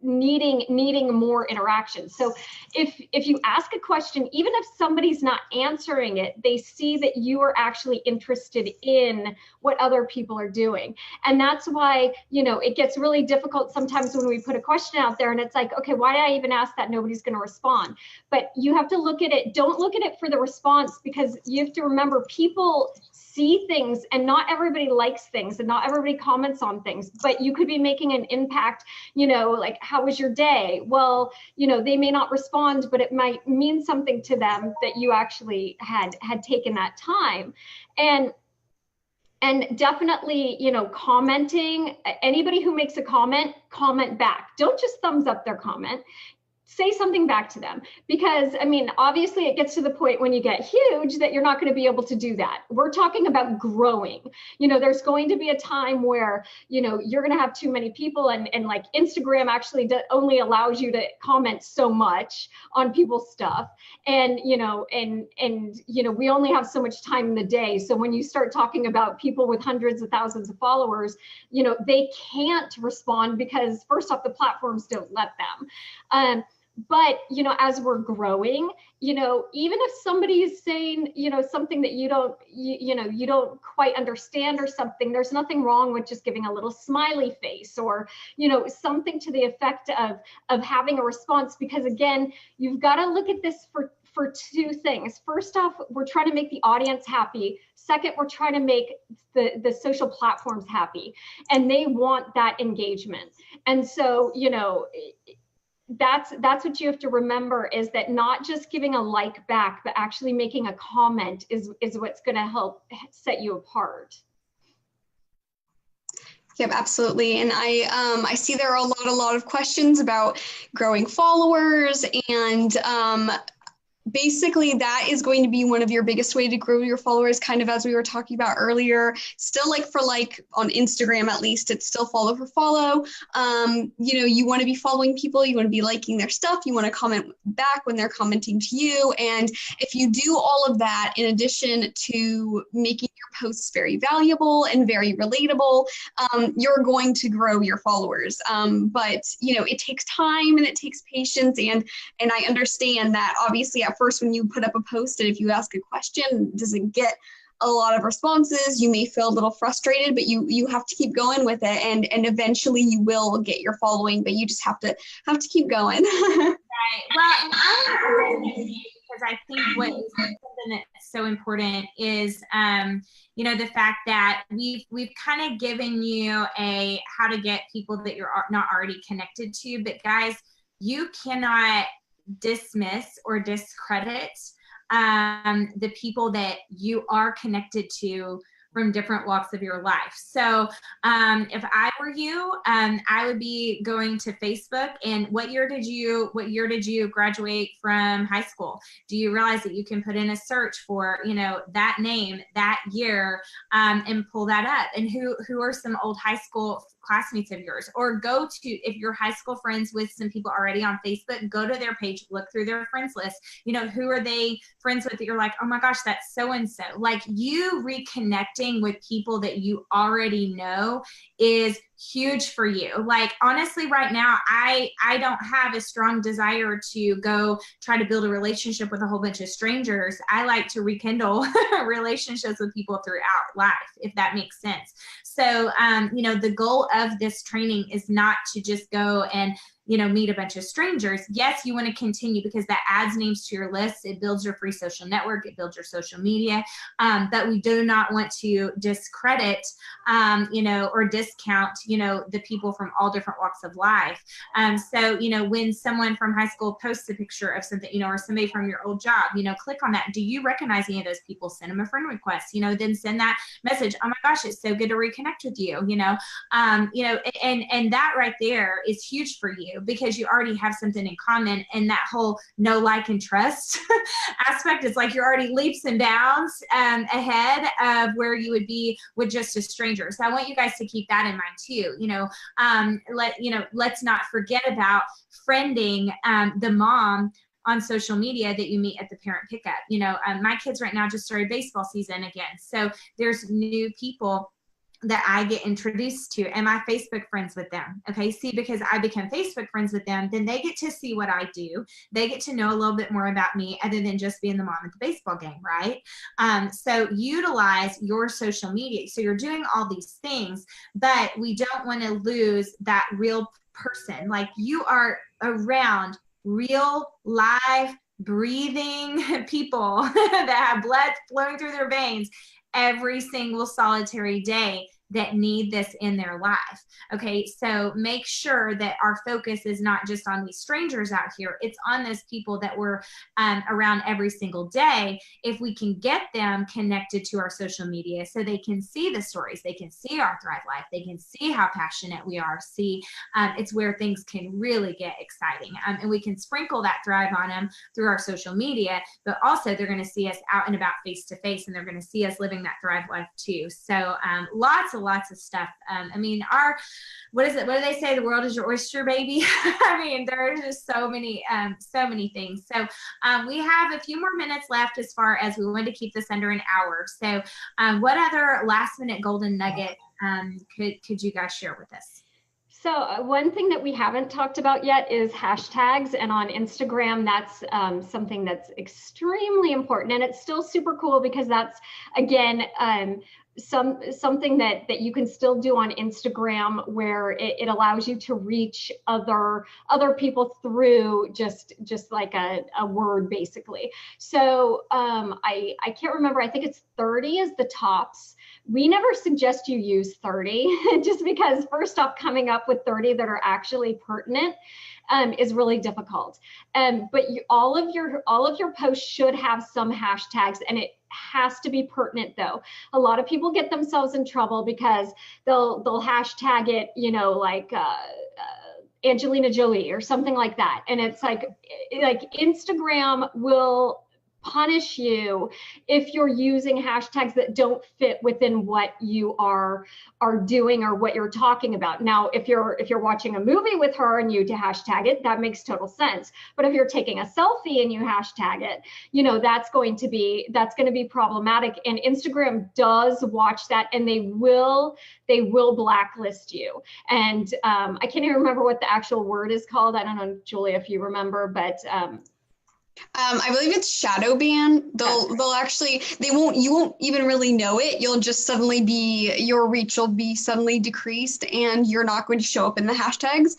needing more interaction. So if you ask a question, even if somebody's not answering it, they see that you are actually interested in what other people are doing. And that's why, you know, it gets really difficult sometimes when we put a question out there and it's like, okay, why did I even ask that? Nobody's going to respond. But you have to look at it. Don't look at it for the response, because you have to remember people see things and not everybody likes things and not everybody comments on things, but you could be making an impact, you know, like, how was your day? Well, you know, they may not respond, but it might mean something to them that you actually had taken that time. And definitely, you know, commenting, anybody who makes a comment back. Don't just thumbs up their comment. Say something back to them, because I mean, obviously it gets to the point when you get huge that you're not going to be able to do that. We're talking about growing. You know, there's going to be a time where, you know, you're going to have too many people, and like Instagram actually only allows you to comment so much on people's stuff. And, you know, and, you know, we only have so much time in the day. So when you start talking about people with hundreds of thousands of followers, you know, they can't respond because first off, the platforms don't let them. But, you know, as we're growing, you know, even if somebody is saying, you know, something that you don't, you know, you don't quite understand or something, there's nothing wrong with just giving a little smiley face, or, you know, something to the effect of having a response. Because again, you've got to look at this for two things. First off, we're trying to make the audience happy. Second, we're trying to make the social platforms happy, and they want that engagement. And so, you know, that's what you have to remember, is that not just giving a like back, but actually making a comment is what's going to help set you apart. Yep, absolutely. And I see there are a lot of questions about growing followers, and basically that is going to be one of your biggest way to grow your followers, kind of as we were talking about earlier. Still, like for like on Instagram, at least, it's still follow for follow. You know, you want to be following people, you want to be liking their stuff, you want to comment back when they're commenting to you. And if you do all of that, in addition to making your posts very valuable and very relatable, you're going to grow your followers. But you know, it takes time and it takes patience, and I understand that obviously at first when you put up a post and if you ask a question, it doesn't get a lot of responses, you may feel a little frustrated, but you have to keep going with it, and eventually you will get your following, but you just have to keep going. Right. Well, and I want to, because I think what is something that's so important is, you know, the fact that we've kind of given you a how to get people that you're not already connected to, but guys, you cannot dismiss or discredit the people that you are connected to from different walks of your life. So if I were you, I would be going to Facebook. And what year did you graduate from high school? Do you realize that you can put in a search for, you know, that name, that year, and pull that up? And who are some old high school classmates of yours? Or go to, if you're high school friends with some people already on Facebook, go to their page, look through their friends list. You know, who are they friends with that you're like, oh my gosh, that's so-and-so. Like, you reconnecting with people that you already know is huge for you. Like, honestly, right now, I don't have a strong desire to go try to build a relationship with a whole bunch of strangers. I like to rekindle relationships with people throughout life, if that makes sense. So, the goal of this training is not to just go and meet a bunch of strangers. Yes, you want to continue because that adds names to your list. It builds your free social network. It builds your social media. But we do not want to discredit, or discount, the people from all different walks of life. So, when someone from high school posts a picture of something, or somebody from your old job, click on that. Do you recognize any of those people? Send them a friend request, then send that message. Oh my gosh, it's so good to reconnect with you, and that right there is huge for you because you already have something in common. And that whole know, like, and trust aspect is like you're already leaps and bounds ahead of where you would be with just a stranger. So I want you guys to keep that in mind too. Let's not forget about friending the mom on social media that you meet at the parent pickup. My kids right now just started baseball season again. So there's new people that I get introduced to. Am I Facebook friends with them? Okay, see, because I become Facebook friends with them, then they get to see what I do. They get to know a little bit more about me other than just being the mom at the baseball game, right? So utilize your social media. So you're doing all these things, but we don't want to lose that real person. Like, you are around real, live, breathing people that have blood flowing through their veins every single solitary day that need this in their life. Okay, so make sure that our focus is not just on these strangers out here. It's on those people that we're around every single day. If we can get them connected to our social media so they can see the stories, they can see our Thrive Life, they can see how passionate we are, it's where things can really get exciting. And we can sprinkle that Thrive on them through our social media, but also they're going to see us out and about face to face, and they're going to see us living that Thrive Life too. So lots of stuff. What is it? What do they say? The world is your oyster, baby. I mean, there are just so many things. So we have a few more minutes left as far as we want to keep this under an hour. So what other last minute golden nugget could you guys share with us? So one thing that we haven't talked about yet is hashtags, and on Instagram, that's something that's extremely important, and it's still super cool because that's, again, something that you can still do on Instagram, where it allows you to reach other people through just like a word, basically. So I can't remember, I think it's 30 is the tops. We never suggest you use 30 just because, first off, coming up with 30 that are actually pertinent is really difficult. But all of your posts should have some hashtags, and it has to be pertinent though. A lot of people get themselves in trouble because they'll hashtag it, like Angelina Jolie or something like that. And it's like Instagram will punish you if you're using hashtags that don't fit within what you are doing or what you're talking about. Now, if you're watching a movie with her and you to hashtag it, that makes total sense. But if you're taking a selfie and you hashtag it, that's going to be problematic. And Instagram does watch that, and they will blacklist you. And I can't even remember what the actual word is called. I don't know, Julia, if you remember, but I believe it's shadow ban. They'll actually, you won't even really know it. You'll just suddenly your reach will be suddenly decreased, and you're not going to show up in the hashtags.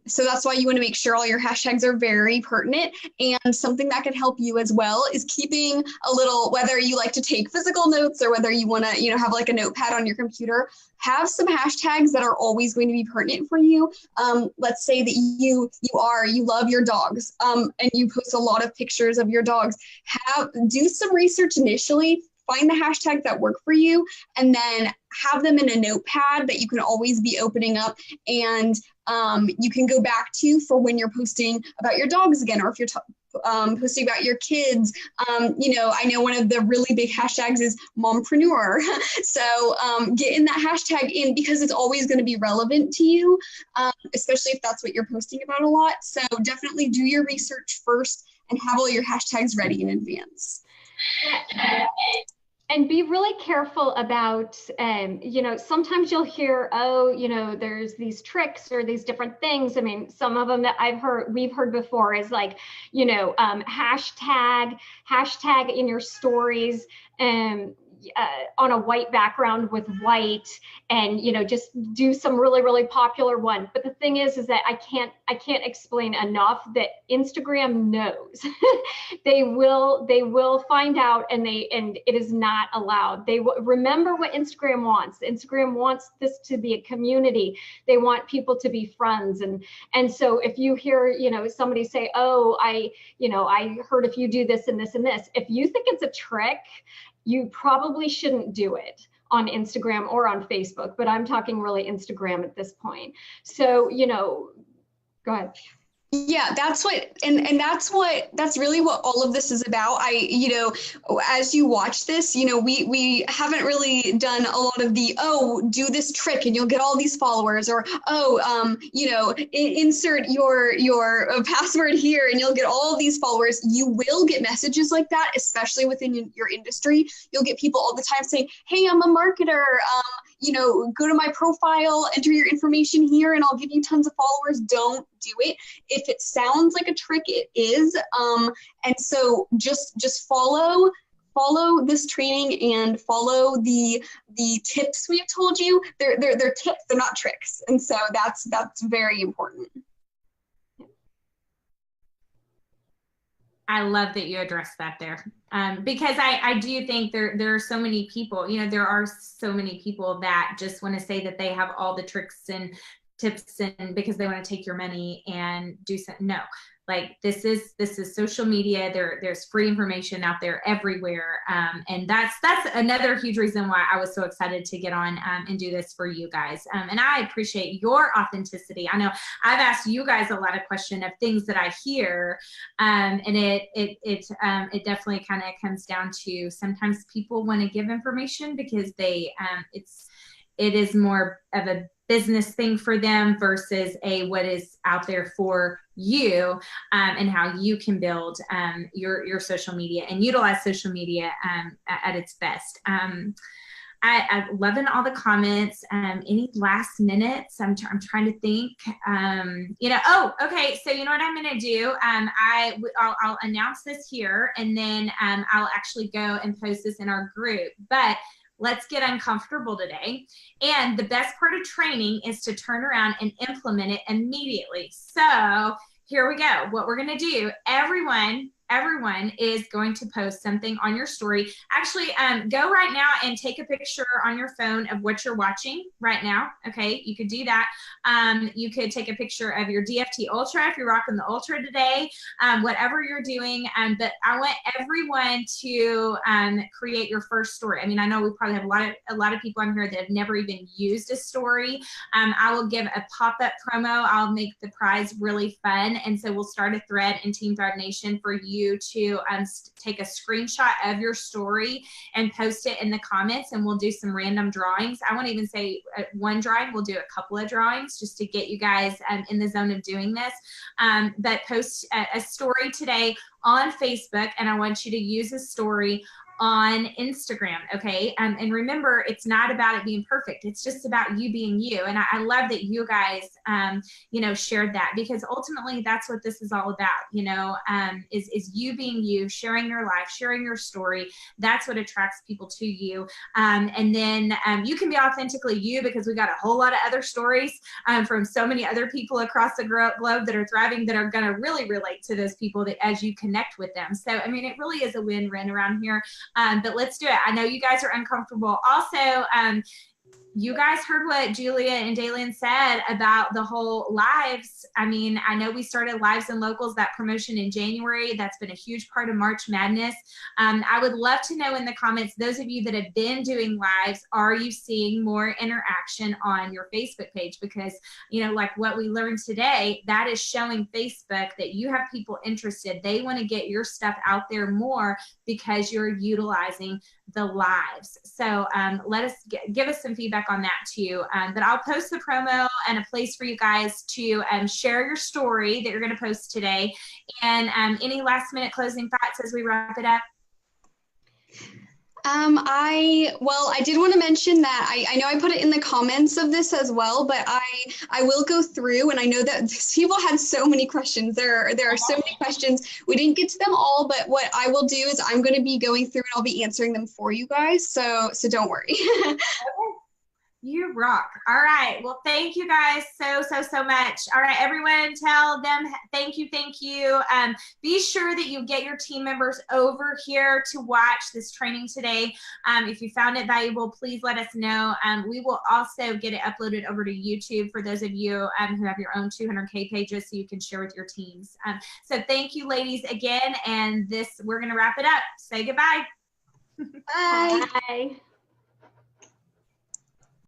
So that's why you want to make sure all your hashtags are very pertinent. And something that could help you as well is keeping a little, whether you like to take physical notes or whether you want to, have like a notepad on your computer, have some hashtags that are always going to be pertinent for you. Let's say that you love your dogs, and you post a lot of pictures of your dogs. Do some research initially, find the hashtags that work for you, and then have them in a notepad that you can always be opening up, and you can go back to for when you're posting about your dogs again, or if you're posting about your kids. I know one of the really big hashtags is mompreneur. So get in that hashtag in, because it's always going to be relevant to you, especially if that's what you're posting about a lot. So definitely do your research first and have all your hashtags ready in advance. And be really careful about, you know, sometimes you'll hear, oh, you know, there's these tricks or these different things. I mean, some of them that we've heard before is like, you know, hashtag in your stories, on a white background with white, and, you know, just do some really, really popular one. But the thing is that I can't explain enough that Instagram knows. They will find out, and it is not allowed. Remember what Instagram wants. Instagram wants this to be a community. They want people to be friends. And so if you hear, you know, somebody say, oh, I heard if you do this and this and this, if you think it's a trick, you probably shouldn't do it on Instagram or on Facebook, but I'm talking really Instagram at this point. So, you know, go ahead. Yeah, that's really what all of this is about. You know, as you watch this, you know, we haven't really done a lot of the, oh, do this trick and you'll get all these followers, or, oh, you know, insert your password here and you'll get all these followers. You will get messages like that, especially within your industry. You'll get people all the time saying, hey, I'm a marketer. You know, go to my profile, enter your information here, and I'll give you tons of followers. Don't do it. If it sounds like a trick, it is. And so just follow this training and follow the tips we have told you. They're tips, they're not tricks. And so that's very important. I love that you addressed that there, because I do think there are so many people, you know, there are so many people that just want to say that they have all the tricks and tips, and because they want to take your money and do something. No, like this is social media. There's free information out there everywhere, and that's another huge reason why I was so excited to get on and do this for you guys. And I appreciate your authenticity. I know I've asked you guys a lot of questions of things that I hear, and it definitely kind of comes down to sometimes people want to give information because it is more of a business thing for them versus what is out there for you, and how you can build your social media and utilize social media at its best. I'm loving all the comments. Any last minutes? I'm trying to think. You know, oh, okay. So you know what I'm going to do? I'll announce this here, and then I'll actually go and post this in our group. But let's get uncomfortable today. And the best part of training is to turn around and implement it immediately. So here we go. What we're going to do, everyone is going to post something on your story. Actually, go right now and take a picture on your phone of what you're watching right now. Okay, you could do that. You could take a picture of your DFT Ultra if you're rocking the Ultra today, whatever you're doing. But I want everyone to create your first story. I mean, I know we probably have a lot of people on here that have never even used a story. I will give a pop-up promo. I'll make the prize really fun. And so we'll start a thread in Team Thrive Nation for you to take a screenshot of your story and post it in the comments, and we'll do some random drawings. I won't even say one drawing, we'll do a couple of drawings just to get you guys in the zone of doing this. But post a story today on Facebook, and I want you to use a story on Instagram, okay? And remember, it's not about it being perfect. It's just about you being you. And I love that you guys, you know, shared that, because ultimately that's what this is all about, you know, is you being you, sharing your life, sharing your story. That's what attracts people to you. And then you can be authentically you, because we got a whole lot of other stories from so many other people across the globe that are thriving, that are going to really relate to those people that as you connect with them. So, I mean, it really is a win-win around here. But let's do it. I know you guys are uncomfortable. Also, you guys heard what Julia and Dalian said about the whole lives. I mean, I know we started Lives and Locals, that promotion in January. That's been a huge part of March Madness. I would love to know in the comments, those of you that have been doing lives, are you seeing more interaction on your Facebook page? Because, you know, like what we learned today, that is showing Facebook that you have people interested. They want to get your stuff out there more because you're utilizing the lives. So let us give us some feedback on that too. But I'll post the promo and a place for you guys to share your story that you're going to post today. And any last minute closing thoughts as we wrap it up? I did want to mention that I know I put it in the comments of this as well, but I will go through, and I know that people had so many questions. There are so many questions. We didn't get to them all, but what I will do is I'm going to be going through and I'll be answering them for you guys. So don't worry. You rock. All right. Well, thank you guys so much. All right, everyone, tell them thank you. Be sure that you get your team members over here to watch this training today. If you found it valuable, please let us know. We will also get it uploaded over to YouTube for those of you who have your own 200K pages, so you can share with your teams. So thank you, ladies, again. And we're going to wrap it up. Say goodbye. Bye. Bye.